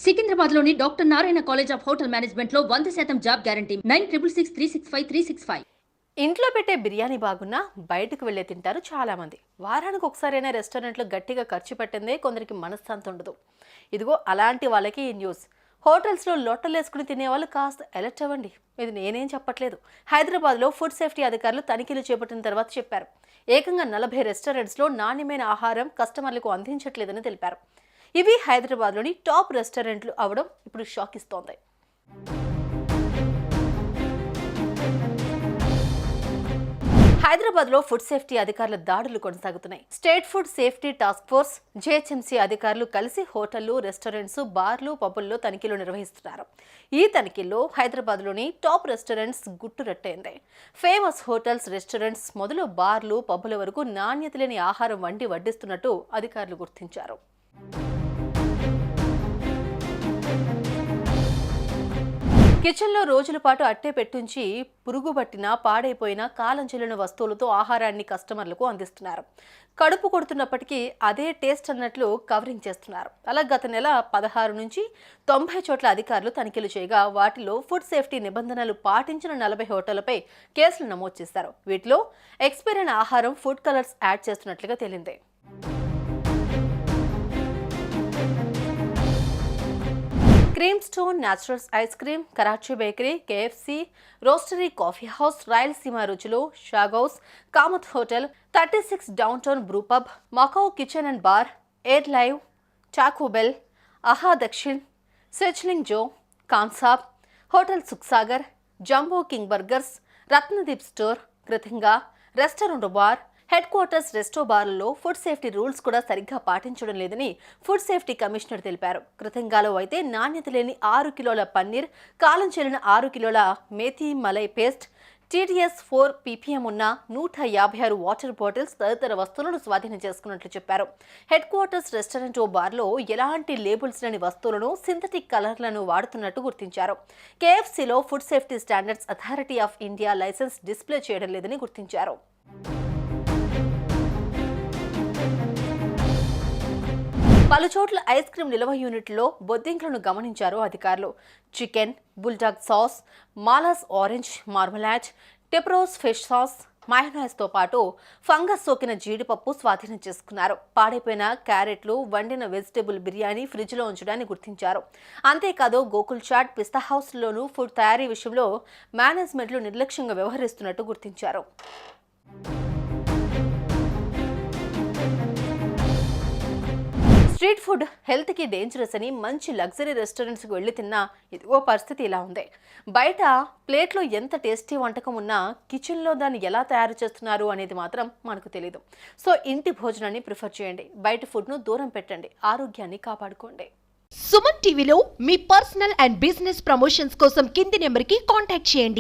సికింద్రాబాద్లోని doctor Narayana college of hotel మేనేజ్మెంట్లో 100% job guarantee 966365 ఇంట్లో పెట్టే బిర్యానీ బాగున్నా బయటకు వెళ్ళే తింటారు చాలామంది. వారానికి ఒకసారైనా రెస్టారెంట్లో గట్టిగా ఖర్చు పెట్టిందే కొందరికి మనశ్శాంతి ఉండదు. ఇదిగో అలాంటి వాళ్ళకి ఈ న్యూస్. హోటల్స్లో లొట్టలేసుకుని తినేవాళ్ళు కాస్త అలర్ట్ అవ్వండి. ఇది నేనేం చెప్పట్లేదు. హైదరాబాద్లో ఫుడ్ సేఫ్టీ అధికారులు తనిఖీలు చేపట్టిన తర్వాత చెప్పారు. ఏకంగా 40 రెస్టారెంట్స్లో నాణ్యమైన ఆహారం కస్టమర్లకు అందించట్లేదని తెలిపారు. ఇవి హైదరాబాద్లోని టాప్ రెస్టారెంట్లు అవడం ఇప్పుడు షాక్ ఇస్తోంది. హైదరాబాద్లో ఫుడ్ సేఫ్టీ అధికారుల దాడులు కొనసాగుతున్నాయి. State food safety task force, GHMC అధికారులు కలిసి హోటళ్లు, రెస్టారెంట్స్, బార్లు, పబ్బుల్లో తనిఖీలు నిర్వహిస్తున్నారు. ఈ తనిఖీల్లో హైదరాబాద్లోని టాప్ రెస్టారెంట్స్ గుట్టురట్టయింది. ఫేమస్ హోటల్స్, రెస్టారెంట్స్ మొదలు బార్లు, పబ్బుల వరకు నాణ్యత లేని ఆహారం వండి వడ్డిస్తున్నట్టు అధికారులు గుర్తించారు. కిచెన్లో రోజుల పాటు అట్టే పెట్టుంచి పురుగుబట్టిన, పాడైపోయిన, కాలం చెల్లిన వస్తువులతో ఆహారాన్ని కస్టమర్లకు అందిస్తున్నారు. కడుపు కొడుతున్నప్పటికీ అదే టేస్ట్ అన్నట్లు కవరింగ్ చేస్తున్నారు. అలా గత నెల 16 నుంచి 90 చోట్ల అధికారులు తనిఖీలు చేయగా వాటిలో ఫుడ్ సేఫ్టీ నిబంధనలు పాటించిన 40 హోటళ్లపై కేసులు నమోదు చేశారు. వీటిలో ఎక్స్పైర్ అయిన ఆహారం, ఫుడ్ కలర్స్ యాడ్ చేస్తున్నట్లుగా తేలింది. Cream stone naturals ice cream, Karachi bakery, KFC, roastery coffee house, Rayalaseema Ruchulu, షాగౌస్, Kamat hotel, 36 downtown brew pub, Macau kitchen and bar, air live, చాకోబెల్, ఆహా దక్షిణ్, సెచ్లింగ్ జో, కాన్సాబ్, hotel Sukhsagar, jumbo king burgers, Ratnadeep store, కృతింగా, restaurant bar, headquarters resto బార్లలో food safety rules కూడా సరిగ్గా పాటించడం లేదని ఫుడ్ సేఫ్టీ కమిషనర్ తెలిపారు. కృతంగాలో అయితే నాణ్యత లేని 6 కిలోల పన్నీర్, కాలం చెల్లిన 6 కిలోల methi malai paste, TDS 4 ppm ఉన్న 156 వాటర్ బాటిల్స్ తదితర వస్తువులను స్వాధీనం చేసుకున్నట్లు చెప్పారు. హెడ్ క్వార్టర్స్ రెస్టారెంట్ బార్లో ఎలాంటి లేబుల్స్ లేని వస్తువులను, సింథటిక్ కలర్లను వాడుతున్నట్టు గుర్తించారు. KFCలో food safety standards authority of India licence display చేయడం లేదని గుర్తించారు. పలుచోట్ల ఐస్ క్రీం నిల్వ యూనిట్లో బొద్దింకలను గమనించారు అధికారులు. Chicken, bulldog sauce, Mala's orange marmalade, టెప్రోస్ ఫిష్ సాస్, మయోనైజ్తో పాటు ఫంగస్ సోకిన జీడిపప్పు స్వాధీనం చేసుకున్నారు. పాడైపోయిన క్యారెట్లు, వండిన వెజిటేబుల్ బిర్యానీ ఫ్రిడ్జ్లో ఉంచడాన్ని గుర్తించారు. అంతేకాదు గోకుల్ చాట్, పిస్తా హౌస్లోనూ ఫుడ్ తయారీ విషయంలో మేనేజ్మెంట్లు నిర్లక్ష్యంగా వ్యవహరిస్తున్నట్టు గుర్తించారు. స్ట్రీట్ ఫుడ్ హెల్త్కి డేంజరస్ అని మంచి లగ్జరీ రెస్టారెంట్స్కి వెళ్ళి తిన్నా ఇదిగో పరిస్థితి ఇలా ఉంది. బయట ప్లేట్లో ఎంత టేస్టీ వంటకం ఉన్నా కిచెన్లో దాన్ని ఎలా తయారు చేస్తున్నారు అనేది మాత్రం మనకు తెలియదు. సో ఇంటి భోజనాన్ని ప్రిఫర్ చేయండి. బయట ఫుడ్ను దూరం పెట్టండి. ఆరోగ్యాన్ని కాపాడుకోండి. సుమన్ టీవీలో మీ పర్సనల్ అండ్ బిజినెస్ ప్రమోషన్స్ కోసం కింది నెంబర్కి కాంటాక్ట్ చేయండి.